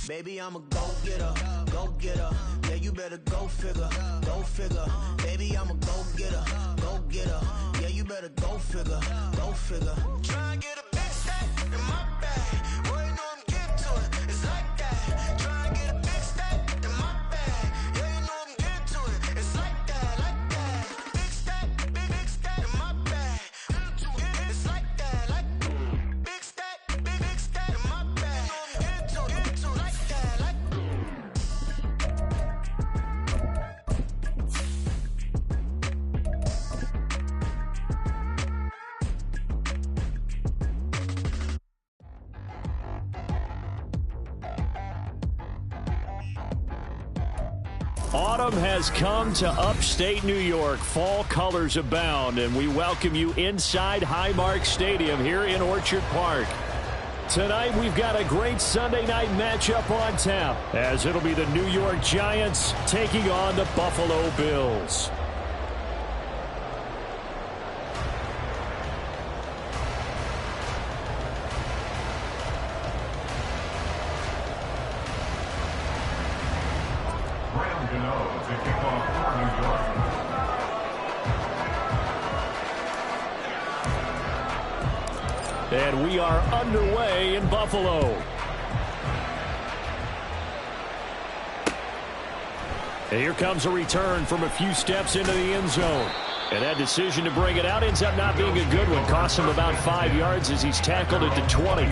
Baby, I'm a go-getter, go-getter. Yeah, you better go figure, go figure. Baby, I'm a go-getter, go-getter. Yeah, you better go figure, go figure. Try and get a big stack in my bag. Boy, you know I'm getting to it. It's like that. Try and get a big stack in my bag. Yeah, you know I'm getting to it. It's like that, like that. Big stack, big stack in my bag. It's like that, like big stack in my bag. You know I'm getting to it, like that, like. Autumn has come to upstate New York. Fall colors abound, and we welcome you inside Highmark Stadium here in Orchard Park. Tonight, we've got a great Sunday night matchup on tap, as it'll be the New York Giants taking on the Buffalo Bills. And we are underway in Buffalo. And here comes a return from a few steps into the end zone. And that decision to bring it out ends up not being a good one. Costs him about 5 yards as he's tackled at the 20.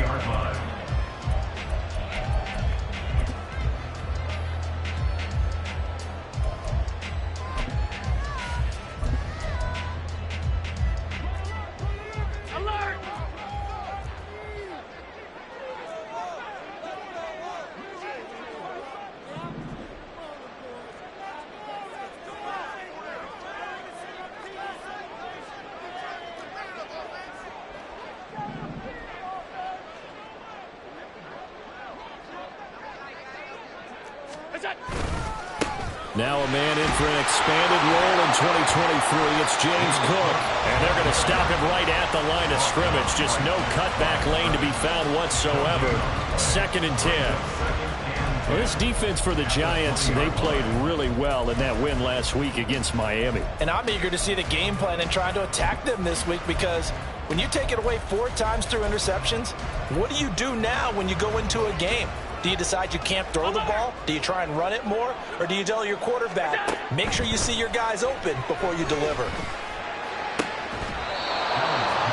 Now a man in for an expanded role in 2023. It's James Cook. And they're going to stop him right at the line of scrimmage. Just no cutback lane to be found whatsoever. 2nd and 10. Well, this defense for the Giants, they played really well in that win last week against Miami. And I'm eager to see the game plan and trying to attack them this week, because when you take it away 4 times through interceptions, what do you do now when you go into a game? Do you decide you can't throw the ball? Do you try and run it more? Or do you tell your quarterback, make sure you see your guys open before you deliver?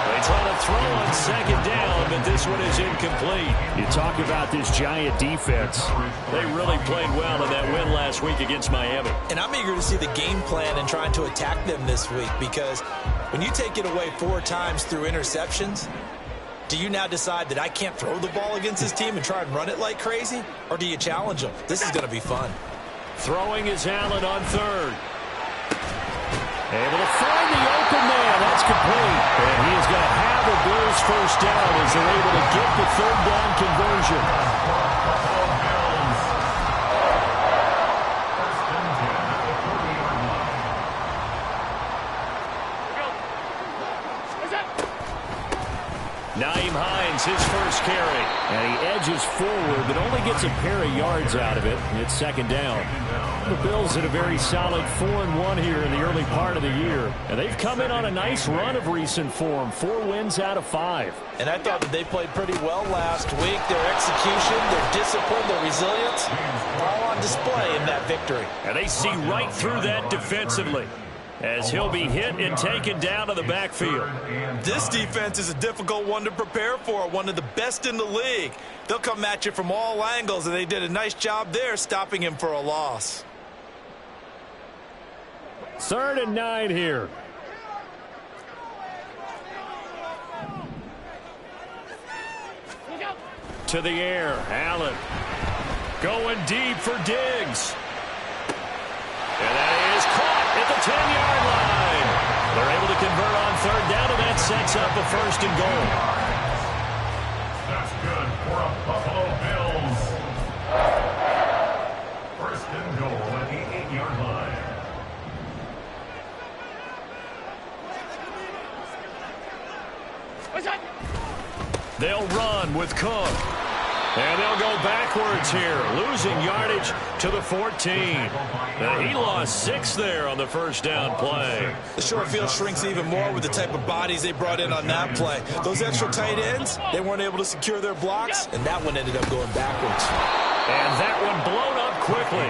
They try to throw on 2nd down, but this one is incomplete. You talk about this Giant defense. They really played well in that win last week against Miami. And I'm eager to see the game plan and trying to attack them this week, because when you take it away 4 times through interceptions, do you now decide that I can't throw the ball against this team and try and run it like crazy? Or do you challenge them? This is going to be fun. Throwing is Allen on 3rd. Able to find the open man. That's complete. And he is going to have a Bills first down as they're able to get the 3rd down conversion. Naeem Hines, his first carry. And he edges forward, but only gets a pair of yards out of it. It's 2nd down. The Bills had a very solid 4-1 here in the early part of the year. And they've come in on a nice run of recent form. 4 wins out of 5. And I thought that they played pretty well last week. Their execution, their discipline, their resilience, all on display in that victory. And they see right through that defensively, as he'll be hit and taken down to the backfield. This defense is a difficult one to prepare for, one of the best in the league. They'll come at you from all angles, and they did a nice job there stopping him for a loss. 3rd and 9 here. To the air, Allen. Going deep for Diggs. And that is caught at the 10-yard line. They're able to convert on 3rd down, and that sets up a 1st and goal. That's good for a Buffalo Bills. 1st and goal at the 8-yard line. They'll run with Cook. And they'll go backwards here, losing yardage to the 14. He lost 6 there on the first down play. The short field shrinks even more with the type of bodies they brought in on that play. Those extra tight ends, they weren't able to secure their blocks, and that one ended up going backwards. And that one blown up quickly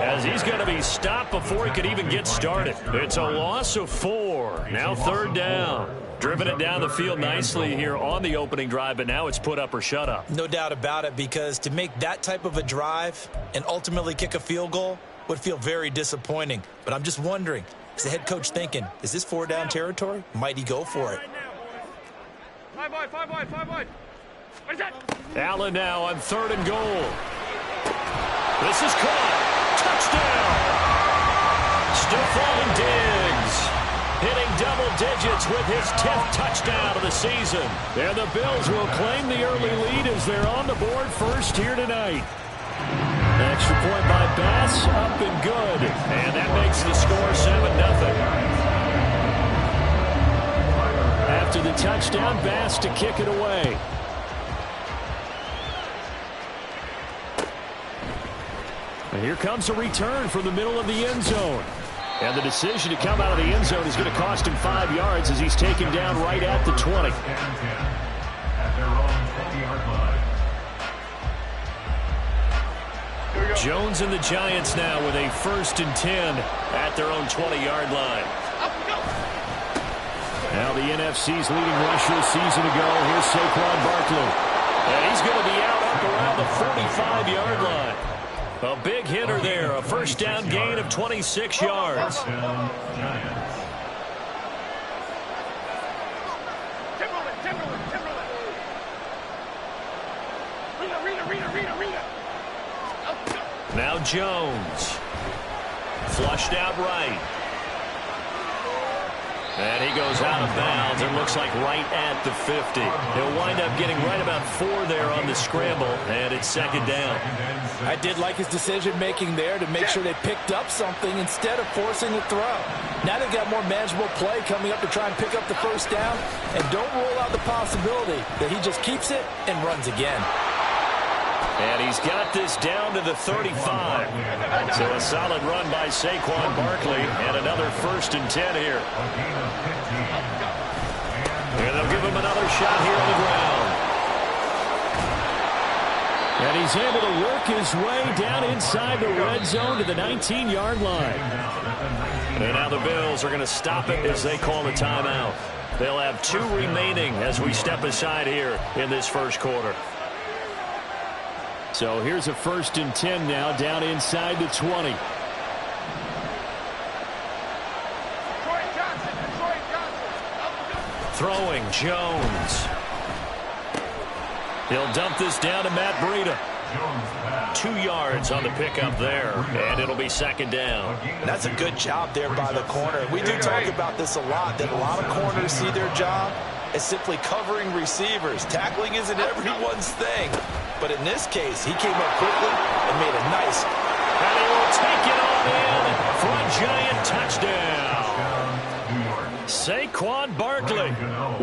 as he's going to be stopped before he could even get started. It's a loss of 4. Now 3rd down. Driven it down the field nicely here on the opening drive, but now it's put up or shut up. No doubt about it, because to make that type of a drive and ultimately kick a field goal would feel very disappointing. But I'm just wondering, is the head coach thinking, is this 4-down territory? Might he go for it? 5 wide. What is that? Allen now on 3rd and goal. This is caught. Touchdown. Stephon Diggs hitting double digits with his 10th touchdown of the season. And the Bills will claim the early lead as they're on the board first here tonight. Extra point by Bass, up and good. And that makes the score 7-0. After the touchdown, Bass to kick it away. And here comes a return from the middle of the end zone. And the decision to come out of the end zone is going to cost him 5 yards as he's taken down right at the 20. At their own 20-yard line. Jones and the Giants now with a 1st and 10 at their own 20-yard line. Now the NFC's leading rusher a season ago. Here's Saquon Barkley. And he's going to be out up around the 45-yard line. A big hitter there, a 1st down gain of 26 yards. Now Jones. Flushed out right. And he goes out of bounds. It looks like right at the 50. He'll wind up getting right about 4 there on the scramble, and it's 2nd down. I did like his decision-making there to make sure they picked up something instead of forcing the throw. Now they've got more manageable play coming up to try and pick up the 1st down, and don't rule out the possibility that he just keeps it and runs again. And he's got this down to the 35. So a solid run by Saquon Barkley and another 1st and 10 here. And they'll give him another shot here on the ground. And he's able to work his way down inside the red zone to the 19-yard line. And now the Bills are going to stop it as they call the timeout. They'll have 2 remaining as we step aside here in this first quarter. So here's a 1st and 10 now down inside the 20. Throwing Jones. He'll dump this down to Matt Breida. 2 yards on the pickup there, and it'll be 2nd down. That's a good job there by the corner. We do talk about this a lot, that a lot of corners see their job as simply covering receivers. Tackling isn't everyone's thing. But in this case, he came up quickly and made a nice. And he will take it on in for a Giant touchdown. Saquon Barkley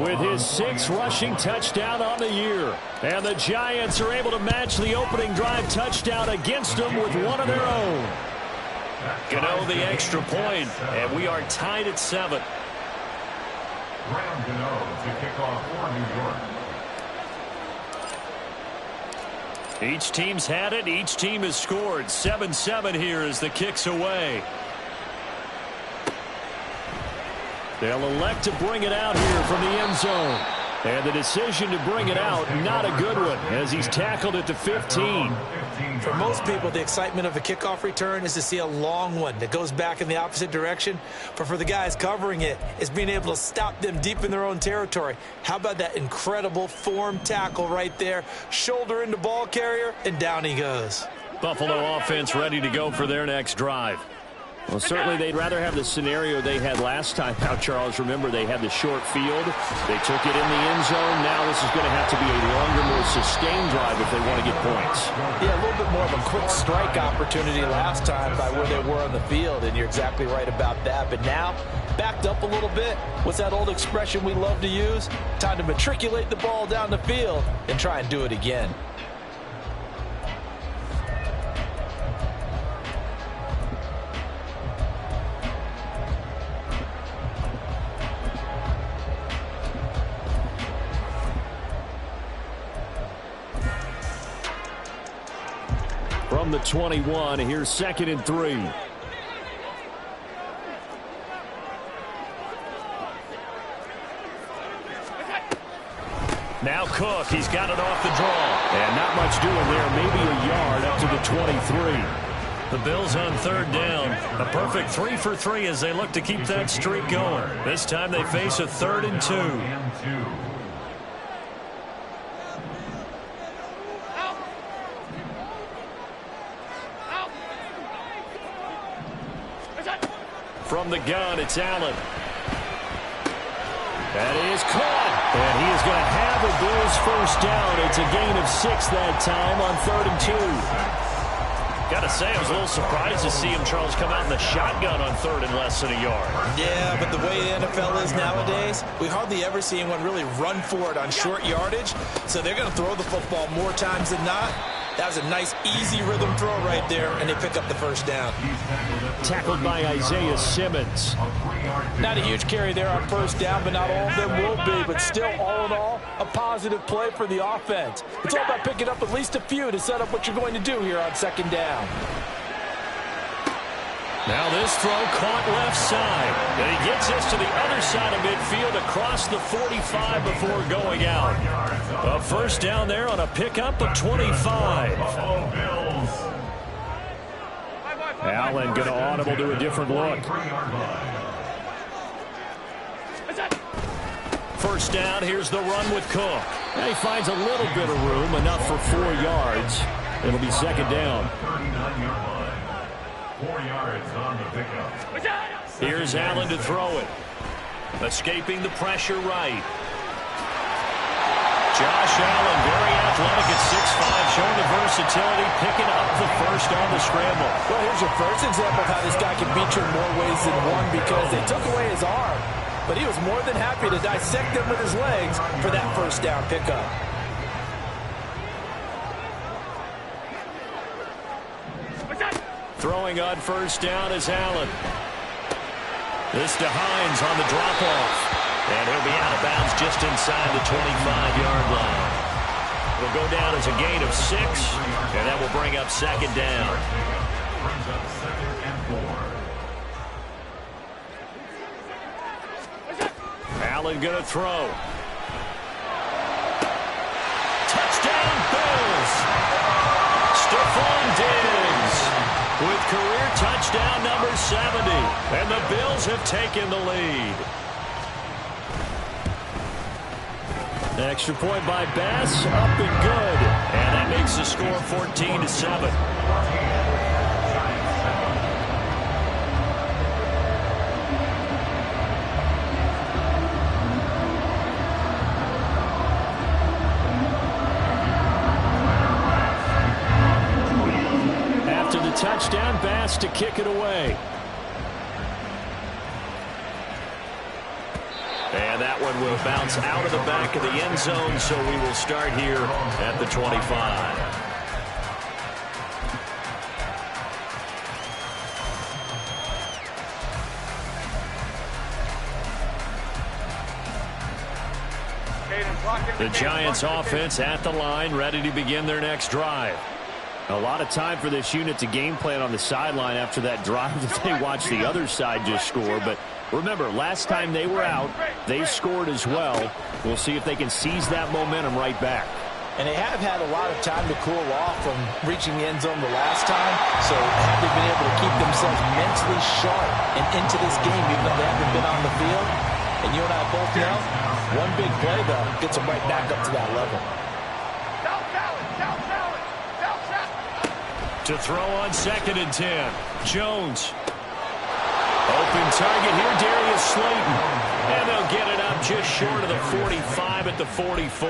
with his 6th rushing touchdown on the year. And the Giants are able to match the opening drive touchdown against them with one of their own. Gano the extra point, and we are tied at 7. Graham Gano to kick off for New York. Each team's had it. Each team has scored. 7-7 here as the kick's away. They'll elect to bring it out here from the end zone. And the decision to bring it out, not a good one, as he's tackled at the 15. For most people, the excitement of a kickoff return is to see a long one that goes back in the opposite direction. But for the guys covering it, it's being able to stop them deep in their own territory. How about that incredible form tackle right there? Shoulder into ball carrier, and down he goes. Buffalo offense ready to go for their next drive. Well, certainly they'd rather have the scenario they had last time out, Charles. Remember, they had the short field. They took it in the end zone. Now this is going to have to be a longer, more sustained drive if they want to get points. Yeah, a little bit more of a quick strike opportunity last time by where they were on the field, and you're exactly right about that. But now, backed up a little bit. What's that old expression we love to use? Time to matriculate the ball down the field and try and do it again. from the 21. Here's 2nd and 3. Now Cook, he's got it off the draw. And not much doing there, maybe a yard up to the 23. The Bills on 3rd down. A perfect 3 for 3 as they look to keep that streak going. This time they face a 3rd and 2. From the gun, it's Allen. That is caught. And he is going to have a Bills first down. It's a gain of 6 that time on 3rd and 2. Got to say, I was a little surprised to see him, Charles, come out in the shotgun on 3rd and less than a yard. Yeah, but the way the NFL is nowadays, we hardly ever see anyone really run for it on short yardage. So they're going to throw the football more times than not. That was a nice, easy rhythm throw right there, and they pick up the first down. Tackled by Isaiah Simmons. Not a huge carry there on first down, but not all of them will be. But still, all in all, a positive play for the offense. It's all about picking up at least a few to set up what you're going to do here on 2nd down. Now this throw caught left side. And he gets this to the other side of midfield across the 45 before going out. A first down there on a pickup of 25. Allen going to audible to a different look. First down, here's the run with Cook. Now he finds a little bit of room, enough for 4 yards. It'll be 2nd down. 4 yards on the pickup. Here's Allen to throw it. Escaping the pressure right. Josh Allen, very athletic at 6'5", showing the versatility, picking up the first on the scramble. Well, here's your first example of how this guy can beat you in more ways than one, because they took away his arm. But he was more than happy to dissect them with his legs for that first down pickup. Throwing on first down is Allen. This to Hines on the drop-off. And he'll be out of bounds just inside the 25-yard line. It'll go down as a gain of 6, and that will bring up 2nd down. Brings up 2nd and 4. Allen going to throw. Touchdown, Bills! Stephon Diggs with career touchdown number 70. And the Bills have taken the lead. Extra point by Bass, up and good. And that makes the score 14-7. After the touchdown, Bass to kick it away. And that one will bounce out of the back of the end zone, so we will start here at the 25. The Giants offense at the line, ready to begin their next drive. A lot of time for this unit to game plan on the sideline after that drive that they watched the other side just score. But remember, last time they were out, they scored as well. We'll see if they can seize that momentum right back. And they have had a lot of time to cool off from reaching the end zone the last time. So have they been able to keep themselves mentally sharp and into this game, even though they haven't been on the field? And you and I both know, one big play, though, gets them right back up to that level. To throw on 2nd and 10. Jones. Open target here, Darius Slayton. And they'll get it up just short of the 45 at the 44.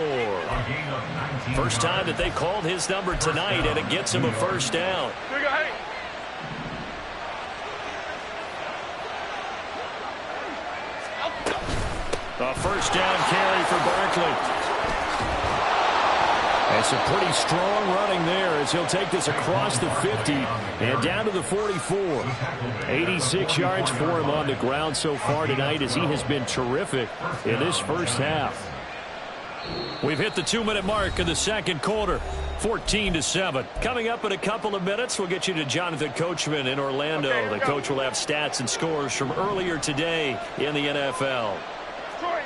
First time that they called his number tonight, and it gets him a first down. A first down carry for Barkley. And some pretty strong running there as he'll take this across the 50 and down to the 44. 86 yards for him on the ground so far tonight as he has been terrific in this first half. We've hit the 2-minute mark in the second quarter. 14-7. Coming up in a couple of minutes, we'll get you to Jonathan Coachman in Orlando. The coach will have stats and scores from earlier today in the NFL. Detroit.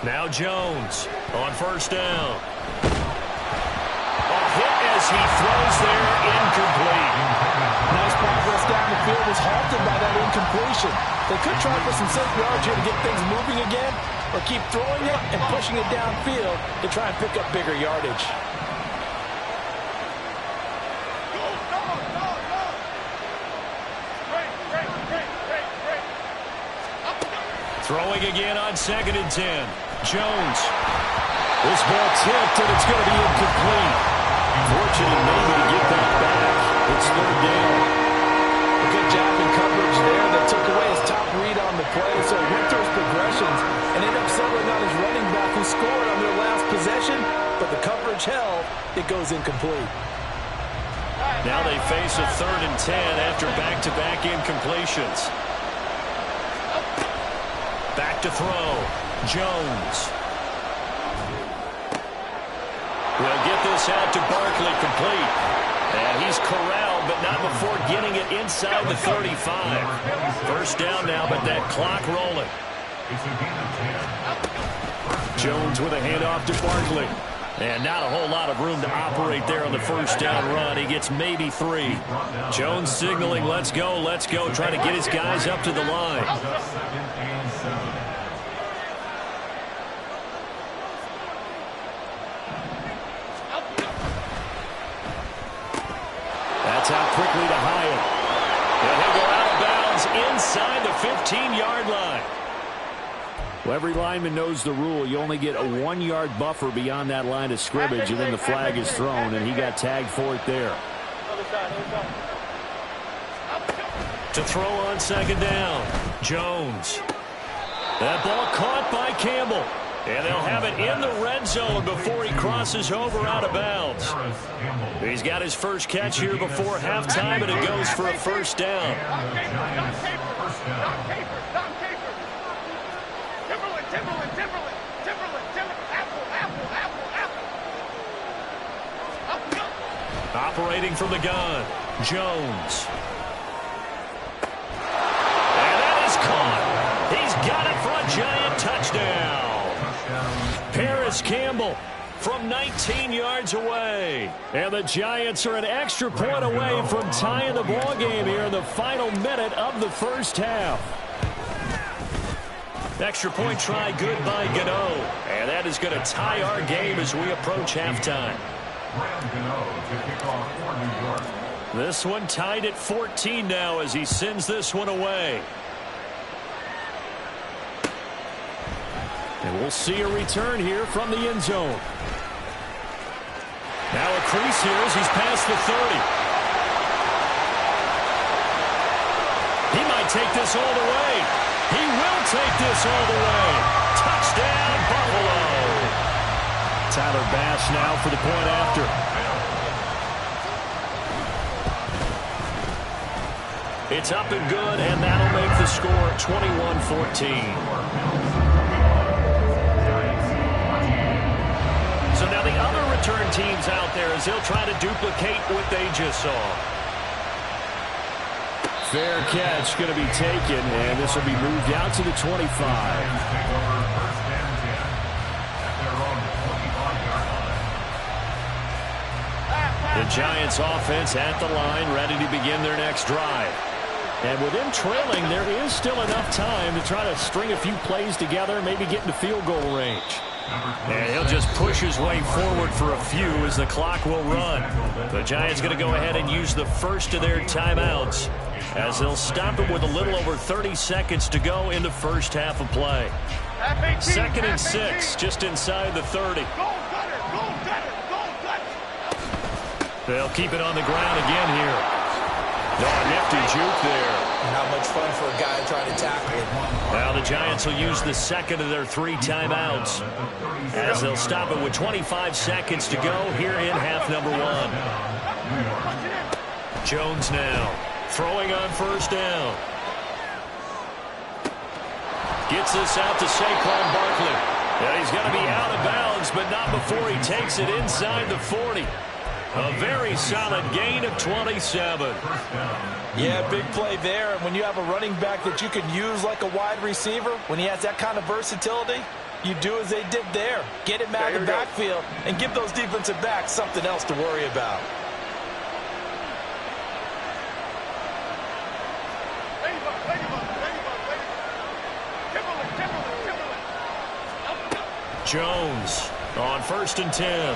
Now Jones on first down. A hit as he throws there, incomplete. Nice progress down the field was halted by that incompletion. They could try for some safe yards here to get things moving again, or keep throwing it and pushing it downfield to try and pick up bigger yardage. Throwing again on 2nd and 10. Jones. This ball tipped, and it's going to be incomplete. Fortunate maybe to get that back. It's 3rd down. A good job in coverage there. They took away his top read on the play, so he went through his progressions and ended up settling on his running back who scored on their last possession, but the coverage held. It goes incomplete. Now they face a 3rd and 10 after back-to-back incompletions. Back to throw. Jones. We'll get this out to Barkley, complete. And he's corralled, but not before getting it inside the 35. First down now, but that clock rolling. Jones with a handoff to Barkley. And not a whole lot of room to operate there on the first down run. He gets maybe 3. Jones signaling, let's go, trying to get his guys up to the line. That's out quickly to Hyatt. And he'll go out of bounds inside the 15-yard line. Well, every lineman knows the rule. You only get a 1-yard buffer beyond that line of scrimmage, and then the flag is thrown, and he got tagged for it there. To throw on 2nd down, Jones. That ball caught by Campbell. And they'll have it in the red zone before he crosses over out of bounds. He's got his first catch here before halftime, and it goes for a first down. Operating from the gun, Jones. And that is caught. He's got it for a Giant touchdown. Paris Campbell from 19 yards away. And the Giants are an extra point away from tying the ball game here in the final minute of the first half. Extra point try good by Gano. And that is going to tie our game as we approach halftime. This one tied at 14 now as he sends this one away. And we'll see a return here from the end zone. Now a crease here as he's past the 30. He might take this all the way. He will take this all the way. Touchdown, Buffalo. Tyler Bass now for the point after. It's up and good, and that'll make the score 21-14. So now the other return teams out there as they'll try to duplicate what they just saw. Fair catch going to be taken, and this will be moved out to the 25. The Giants offense at the line, ready to begin their next drive. And with them trailing, there is still enough time to try to string a few plays together, maybe get into field goal range. And he'll just push his way forward for a few as the clock will run. The Giants going to go ahead and use the first of their timeouts as they'll stop it with a little over 30 seconds to go in the first half of play. 2nd and 6, just inside the 30. They'll keep it on the ground again here. No, a nifty juke there. Not much fun for a guy trying to tackle it. Now the Giants will use the second of their 3 timeouts as they'll stop it with 25 seconds to go here in half number 1. Jones now throwing on first down. Gets this out to Saquon Barkley. Yeah, he's going to be out of bounds, but not before he takes it inside the 40. A very solid gain of 27. Yeah, big play there. And when you have a running back that you can use like a wide receiver, when he has that kind of versatility, you do as they did there. Get him out of the backfield and give those defensive backs something else to worry about. Jones on 1st and 10.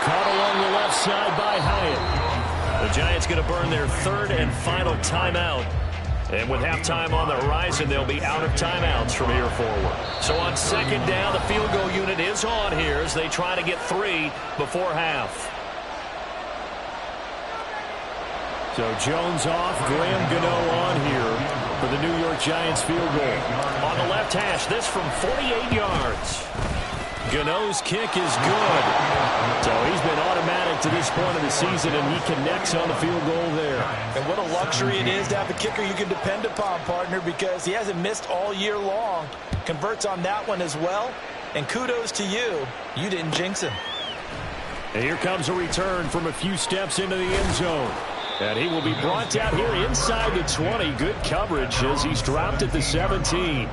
Caught along the left side by Hyatt. The Giants going to burn their 3rd and final timeout. And with halftime on the horizon, they'll be out of timeouts from here forward. So on 2nd down, the field goal unit is on here as they try to get 3 before half. So Jones off, Graham Gano on here for the New York Giants field goal. On the left hash, this from 48 yards. Gano's kick is good. So he's been automatic to this point of the season, and he connects on the field goal there. And what a luxury it is to have a kicker you can depend upon, partner, because he hasn't missed all year long. Converts on that one as well. And kudos to you. You didn't jinx him. And here comes a return from a few steps into the end zone. And he will be brought out here inside the 20. Good coverage as he's dropped at the 17.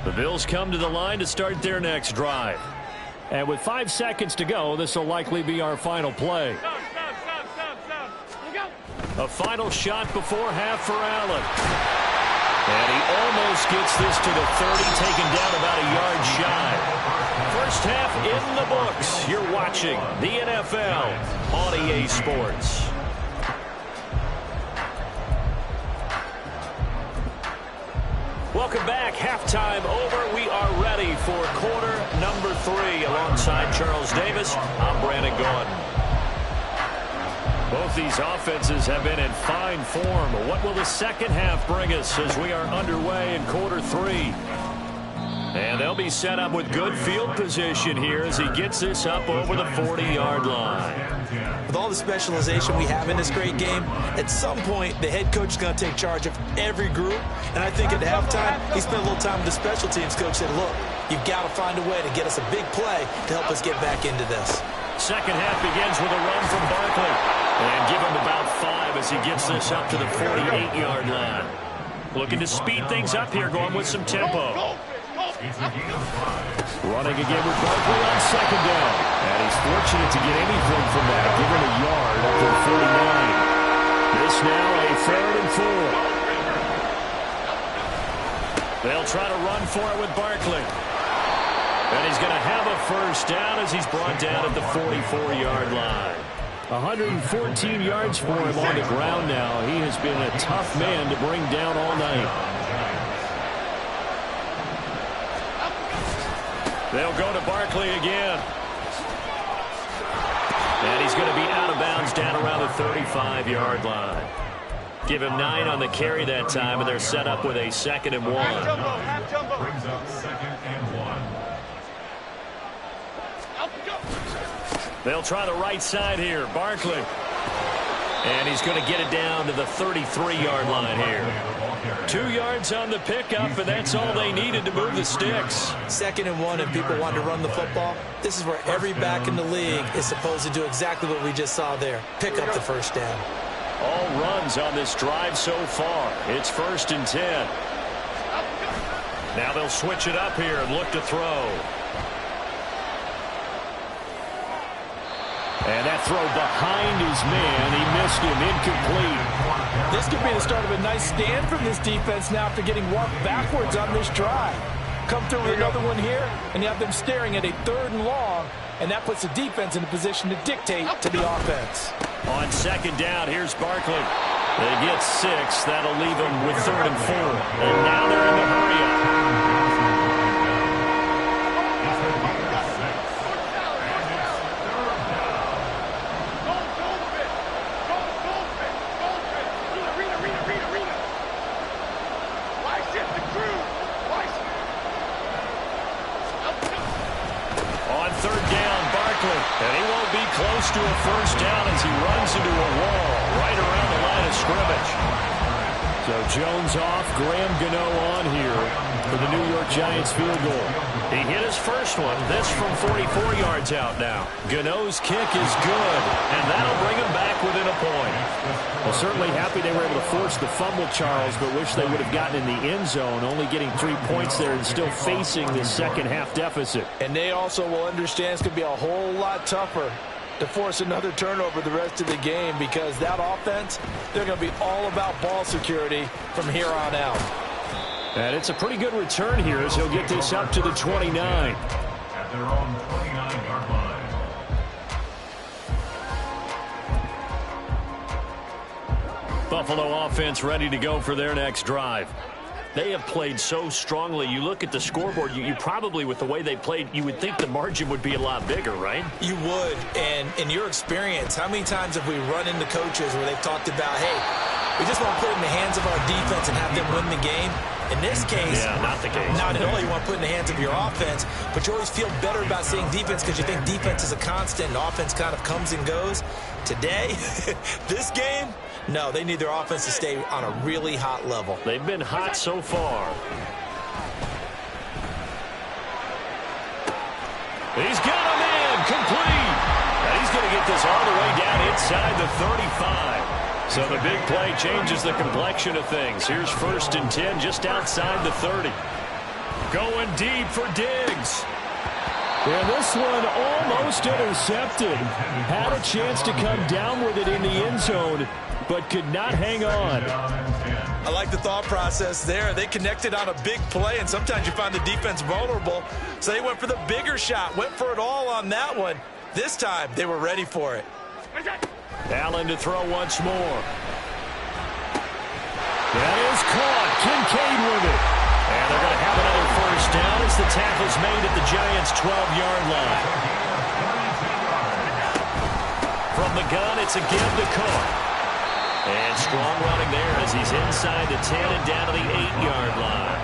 The Bills come to the line to start their next drive. And with 5 seconds to go, this will likely be our final play. A final shot before half for Allen. And he almost gets this to the 30, taken down about a yard shy. First half in the books. You're watching the NFL on EA Sports. Welcome back. Halftime over. We are ready for quarter number 3. Alongside Charles Davis, I'm Brandon Gordon. Both these offenses have been in fine form. What will the second half bring us as we are underway in quarter 3? And they'll be set up with good field position here as he gets this up over the 40-yard line. With all the specialization we have in this great game, at some point the head coach is going to take charge of every group. And I think at halftime, he spent a little time with the special teams coach, said, look, you've got to find a way to get us a big play to help us get back into this. Second half begins with a run from Barkley. And give him about 5 as he gets this up to the 48-yard line. Looking to speed things up here, going with some tempo. Running again with Barkley on 2nd down. And he's fortunate to get anything from that, given a yard up to the 49. This now a 3rd and 4. They'll try to run for it with Barkley. And he's going to have a first down as he's brought down at the 44-yard line. 114 yards for him on the ground now. He has been a tough man to bring down all night. They'll go to Barkley again. And he's going to be out of bounds down around the 35-yard line. Give him 9 on the carry that time, and they're set up with a 2nd and 1. Brings up 2nd and 1. They'll try the right side here. Barkley. And he's going to get it down to the 33-yard line here. 2 yards on the pickup, and that's all they needed to move the sticks. 2nd and 1, and people want to run the football. This is where every back in the league is supposed to do exactly what we just saw there. Pick up the first down. All runs on this drive so far. It's 1st and 10. Now they'll switch it up here and look to throw. And that throw behind his man. He missed him. Incomplete. This could be the start of a nice stand from this defense now after getting walked backwards on this drive. Come through with another one here, and you have them staring at a 3rd and long, and that puts the defense in a position to dictate to the offense. On 2nd down, here's Barkley. They get 6. That'll leave them with 3rd and 4. And now they're in the hurry-up. And he won't be close to a first down as he runs into a wall right around the line of scrimmage. So Jones off, Graham Gano on here for the New York Giants field goal. He hit his first one. This from 44 yards out now. Gano's kick is good, and that'll bring him back within a point. Well, certainly happy they were able to force the fumble, Charles, but wish they would have gotten in the end zone, only getting 3 points there and still facing this second half deficit. And they also will understand it's going to be a whole lot tougher to force another turnover the rest of the game, because that offense, they're going to be all about ball security from here on out. And it's a pretty good return here as he'll get this up to the 29. At their own 29-yard line. Buffalo offense ready to go for their next drive. They have played so strongly. You look at the scoreboard, you probably, with the way they played, you would think the margin would be a lot bigger, right? You would. And in your experience, how many times have we run into coaches where they've talked about, hey, we just want to put it in the hands of our defense and have them win the game? In this case, yeah, not the case. Not at all. You want to put it in the hands of your offense, but you always feel better about seeing defense because you think defense is a constant and offense kind of comes and goes. Today, this game, no, they need their offense to stay on a really hot level. They've been hot so far. He's got him in, complete. And he's going to get this all the way down inside the 35. So the big play changes the complexion of things. Here's 1st and 10 just outside the 30. Going deep for Diggs. And this one almost intercepted. Had a chance to come down with it in the end zone, but could not hang on. I like the thought process there. They connected on a big play, and sometimes you find the defense vulnerable. So they went for the bigger shot, went for it all on that one. This time, they were ready for it. Allen to throw once more. That is caught. Kincaid with it. And they're going to have another first down as the tackle's made at the Giants' 12-yard line. From the gun, it's again to Cook. And strong running there as he's inside the 10 and down to the 8-yard line.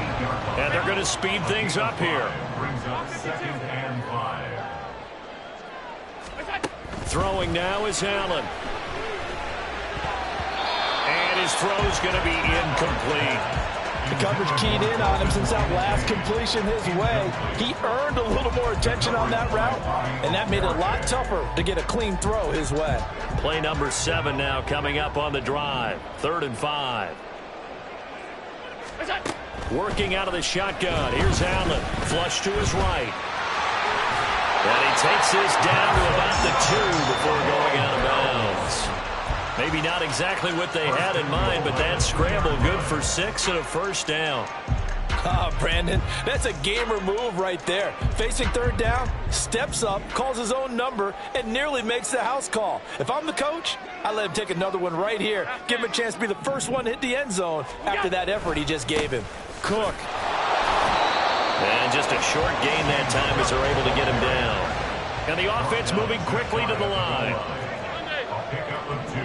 And they're going to speed things up here. Brings up 2nd and 5. Throwing now is Allen. And his throw's going to be incomplete. The coverage keyed in on him since that last completion his way. He earned a little more attention on that route, and that made it a lot tougher to get a clean throw his way. Play number 7 now coming up on the drive. 3rd and 5. Working out of the shotgun. Here's Allen. Flush to his right. And he takes this down to about the 2 before going out of bounds. Maybe not exactly what they had in mind, but that scramble good for 6 and a first down. Brandon, that's a gamer move right there. Facing 3rd down, steps up, calls his own number, and nearly makes the house call. If I'm the coach, I let him take another one right here. Give him a chance to be the first one to hit the end zone after that effort he just gave him. Cook. And just a short gain that time as they're able to get him down. And the offense moving quickly to the line. A pickup of 2.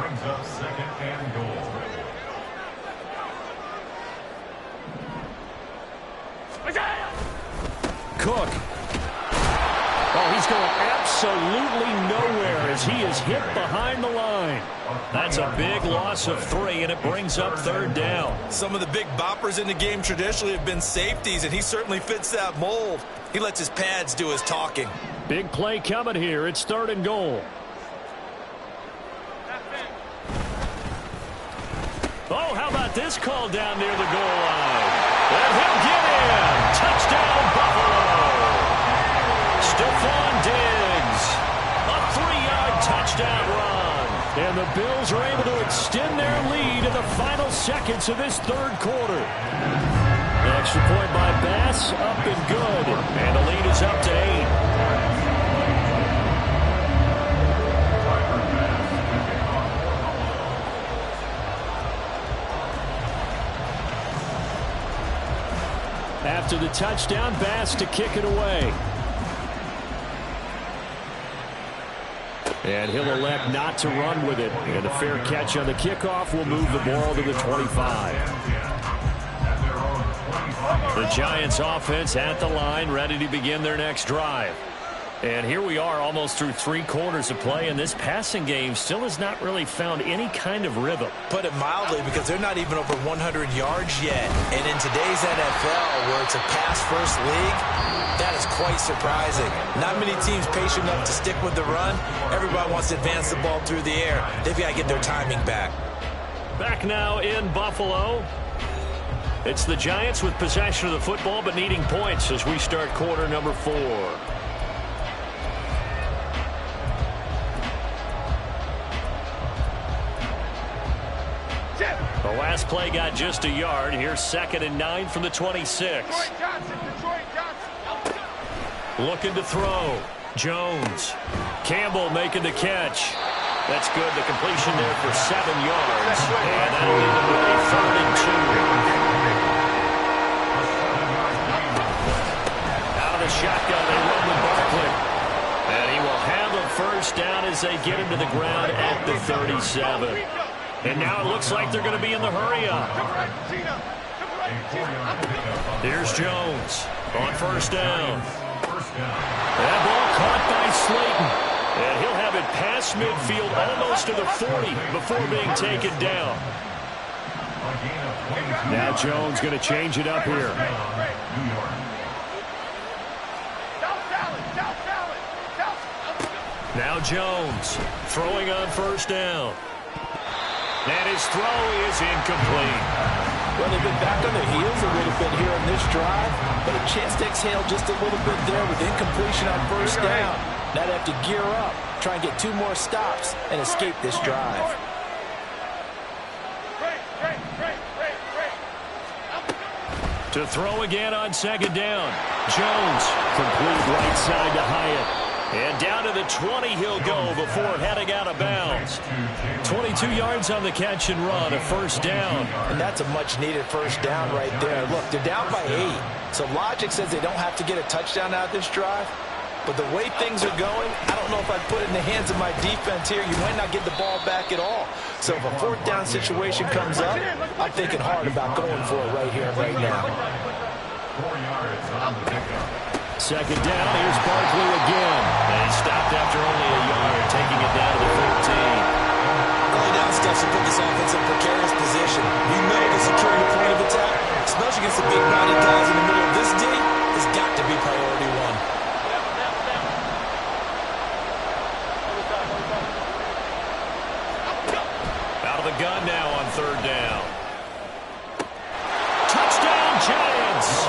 Brings up 2nd and goal. Cook. Oh, he's going absolutely nowhere as he is hit behind the line. That's a big loss of 3, and it brings up 3rd down. Some of the big boppers in the game traditionally have been safeties, and he certainly fits that mold. He lets his pads do his talking. Big play coming here. It's 3rd and goal. Oh, how about this call down near the goal line? And he'll get in. Touchdown, Buffalo. Stephon Diggs. A 3-yard touchdown run. And the Bills are able to extend their lead in the final seconds of this 3rd quarter. The extra point by Bass, up and good. And the lead is up to 8. After the touchdown, Bass to kick it away. And he'll elect not to run with it. And a fair catch on the kickoff will move the ball to the 25. The Giants offense at the line, ready to begin their next drive. And here we are almost through 3 quarters of play, and this passing game still has not really found any kind of rhythm. Put it mildly, because they're not even over 100 yards yet. And in today's NFL, where it's a pass-first league, that is quite surprising. Not many teams patient enough to stick with the run. Everybody wants to advance the ball through the air. They've got to get their timing back. Back now in Buffalo. It's the Giants with possession of the football, but needing points as we start quarter number 4. The last play got just a yard. Here's 2nd and 9 from the 26. Looking to throw. Jones. Campbell making the catch. That's good. The completion there for 7 yards. And that'll leave them with a 3rd and 2. Out of the shotgun, they run with Barkley. And he will have a first down as they get him to the ground at the 37. And now it looks like they're going to be in the hurry-up. Here's Jones on first down. That ball caught by Slayton. And he'll have it past midfield almost to the 40 before being taken down. Now Jones going to change it up here. Now Jones throwing on first down. And his throw is incomplete. Well, they've been back on their heels a little bit here in this drive, but a chance to exhale just a little bit there with incompletion on first down. Now they have to gear up, try and get 2 more stops, and escape this drive. To throw again on 2nd down. Jones, complete right side to Hyatt. And down to the 20 he'll go before heading out of bounds. 22 yards on the catch and run, a first down. And that's a much-needed first down right there. Look, they're down by 8. So logic says they don't have to get a touchdown out of this drive. But the way things are going, I don't know if I'd put it in the hands of my defense here. You might not get the ball back at all. So if a 4th down situation comes up, I'm thinking hard about going for it right here, right now. 4 yards on the pickup. 2nd down, here's Barkley again. And he stopped after only a yard, taking it down to the 14. Early down steps will put this offense in a precarious position. You know that securing the point of attack, especially against the big-body guys in the middle of this D, has got to be priority 1. Out of the gun now on 3rd down. Touchdown, Giants!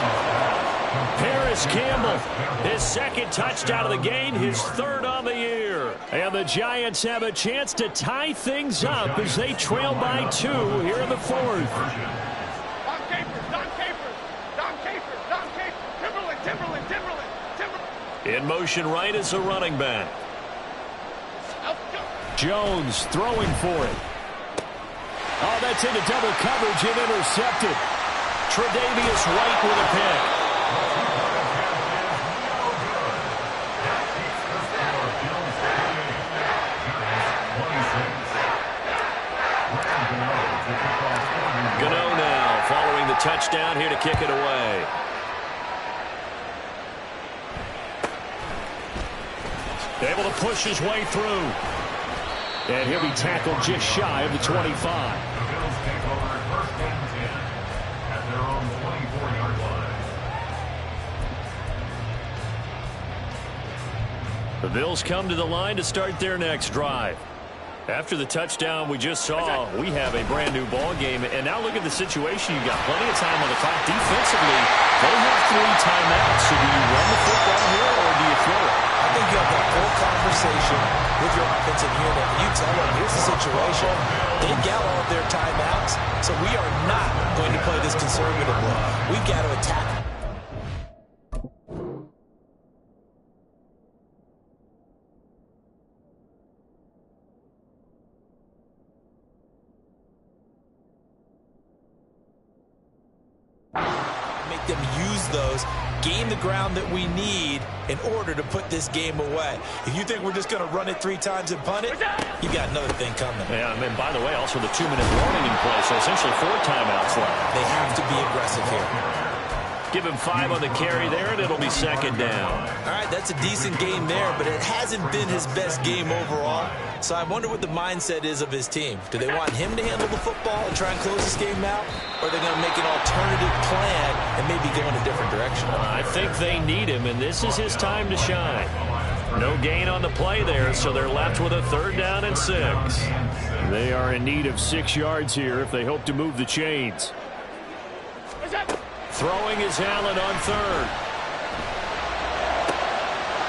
Paris Campbell, his 2nd touchdown of the game, his 3rd on the year. And the Giants have a chance to tie things up as they trail by 2 here in the 4th. In motion right is the running back. Jones throwing for it. Oh, that's into double coverage and intercepted. Tre'Davious White with a pick. Gano now following the touchdown here to kick it away. Able to push his way through. And he'll be tackled just shy of the 25. The Bills take over 1st and 10 at their own 24-yard line. The Bills come to the line to start their next drive. After the touchdown we just saw, we have a brand new ball game. And now look at the situation. You've got plenty of time on the clock. Defensively, they have 3 timeouts. So do you run the football here or do you throw it? I think you have that full conversation with your offensive unit. You tell them, here's the situation. They got all of their timeouts, so we are not going to play this conservatively. We've got to attack. Make them use those, gain the ground that we need in order to put this game away. If you think we're just going to run it 3 times and punt it, you got another thing coming. Yeah, and by the way, also the 2-minute warning in play, so essentially 4 timeouts left. They have to be aggressive here. Give him 5 on the carry there, and it'll be second down. All right, that's a decent game there, but it hasn't been his best game overall. So I wonder what the mindset is of his team. Do they want him to handle the football and try and close this game out? Or are they going to make an alternative plan and maybe go in a different direction? I think they need him, and this is his time to shine. No gain on the play there, so they're left with a 3rd down and 6. They are in need of 6 yards here if they hope to move the chains. Throwing is Allen on 3rd.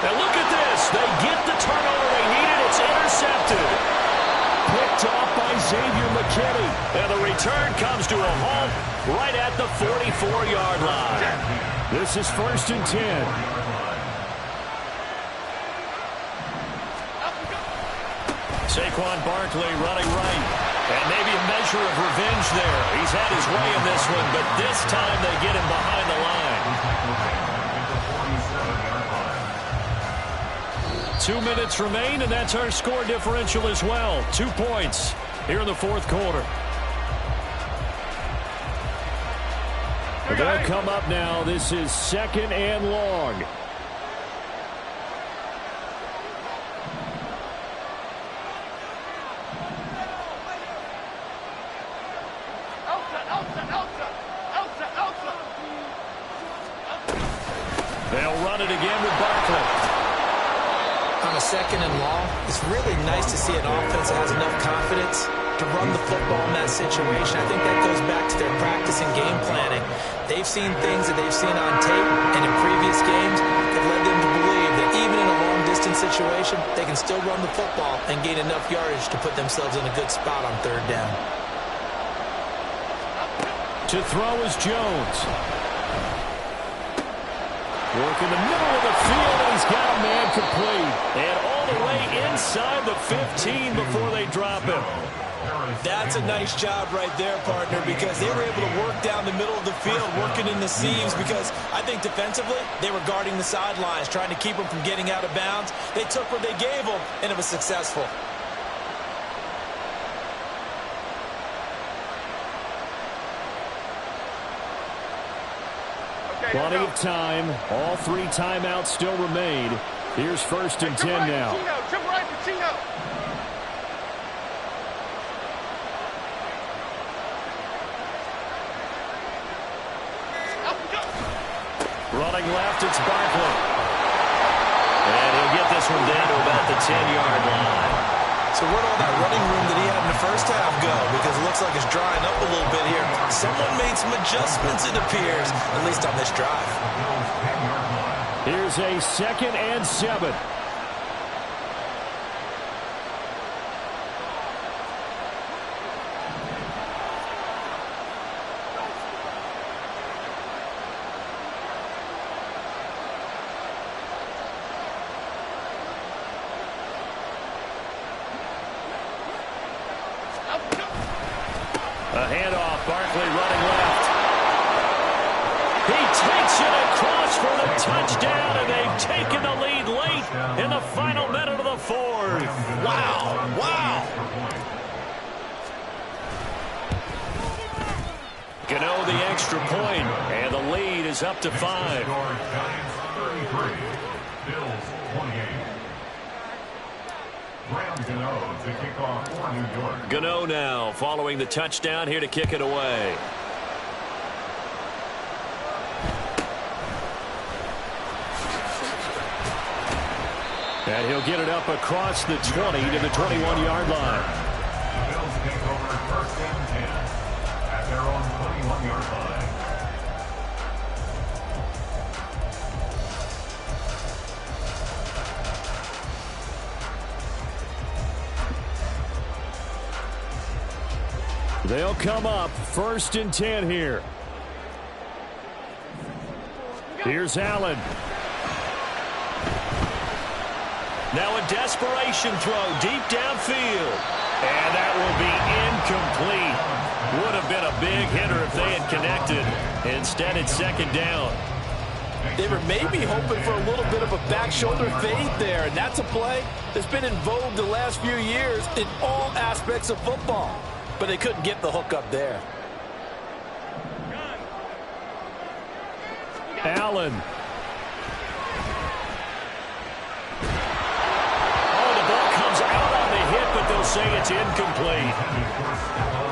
And look at this. They get the turnover they needed. It's intercepted. Picked off by Xavier McKinney. And the return comes to a halt right at the 44-yard line. This is 1st and 10. Saquon Barkley running right. And maybe a measure of revenge there. He's had his way in this one, but this time they get him behind the line. 2 minutes remain, and that's our score differential as well. 2 points here in the 4th quarter. They'll come up now. This is 2nd and long. They'll run it again with Barkley. On a 2nd and long, it's really nice to see an offense that has enough confidence to run the football in that situation. I think that goes back to their practice and game planning. They've seen things that they've seen on tape and in previous games that led them to believe that even in a long-distance situation, they can still run the football and gain enough yardage to put themselves in a good spot on 3rd down. To throw is Jones. Work in the middle of the field, and he's got a man complete. And all the way inside the 15 before they drop him. That's a nice job right there, partner, because they were able to work down the middle of the field, working in the seams, because I think defensively, they were guarding the sidelines, trying to keep them from getting out of bounds. They took what they gave them, and it was successful. Plenty of time. All 3 timeouts still remain. Here's 1st and 10 now. Jump right to Tino. Running left, it's Barkley. And he'll get this one down to about the 10-yard line. So where'd all that running room that he had in the first half go? Because it looks like it's drying up a little bit here. Someone made some adjustments, it appears, at least on this drive. Here's a 2nd and 7. A handoff, Barkley running left. He takes it across for the touchdown, and they've taken the lead late in the final minute of the 4th. Wow, wow. Gano the extra point, and the lead is up to 5. Giants 33, Bills 28. Gano to kick off for New York. Gano now following the touchdown here to kick it away. And he'll get it up across the 20 to the 21-yard line. The Bills take over 1st and 10 at their own 21-yard line. They'll come up 1st and 10 here. Here's Allen. Now a desperation throw deep downfield. And that will be incomplete. Would have been a big hitter if they had connected. Instead, it's 2nd down. They were maybe hoping for a little bit of a back shoulder fade there, and that's a play that's been in vogue the last few years in all aspects of football. But they couldn't get the hook up there. Allen. Oh, the ball comes out on the hit, but they'll say it's incomplete.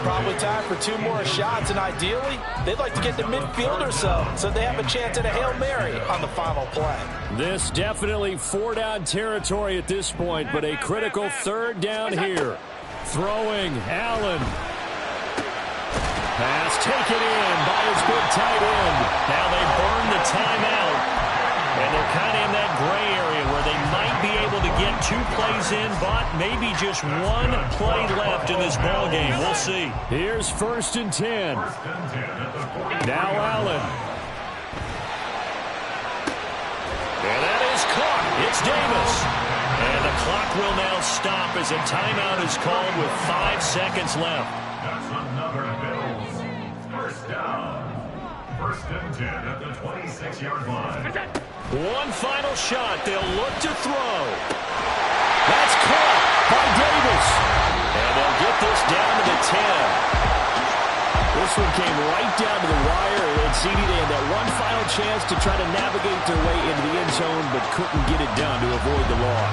Probably time for 2 more shots, and ideally, they'd like to get the midfielder so they have a chance at a Hail Mary on the final play. This definitely 4-down territory at this point, but a critical 3rd down here. Throwing, Allen. Pass taken in by his good tight end. Now they burn the timeout, and they're kind of in that gray area where they might be able to get 2 plays in, but maybe just 1 play left in this ball game. We'll see. Here's 1st and 10. Now Allen. And that is caught. It's Davis. And the clock will now stop as a timeout is called with 5 seconds left. That's another Bills. 1st down. 1st and 10 at the 26-yard line. 1 final shot. They'll look to throw. That's caught by Davis. And they'll get this down to the 10. This one came right down to the wire, and CD, they had that 1 final chance to try to navigate their way into the end zone, but couldn't get it done to avoid the loss.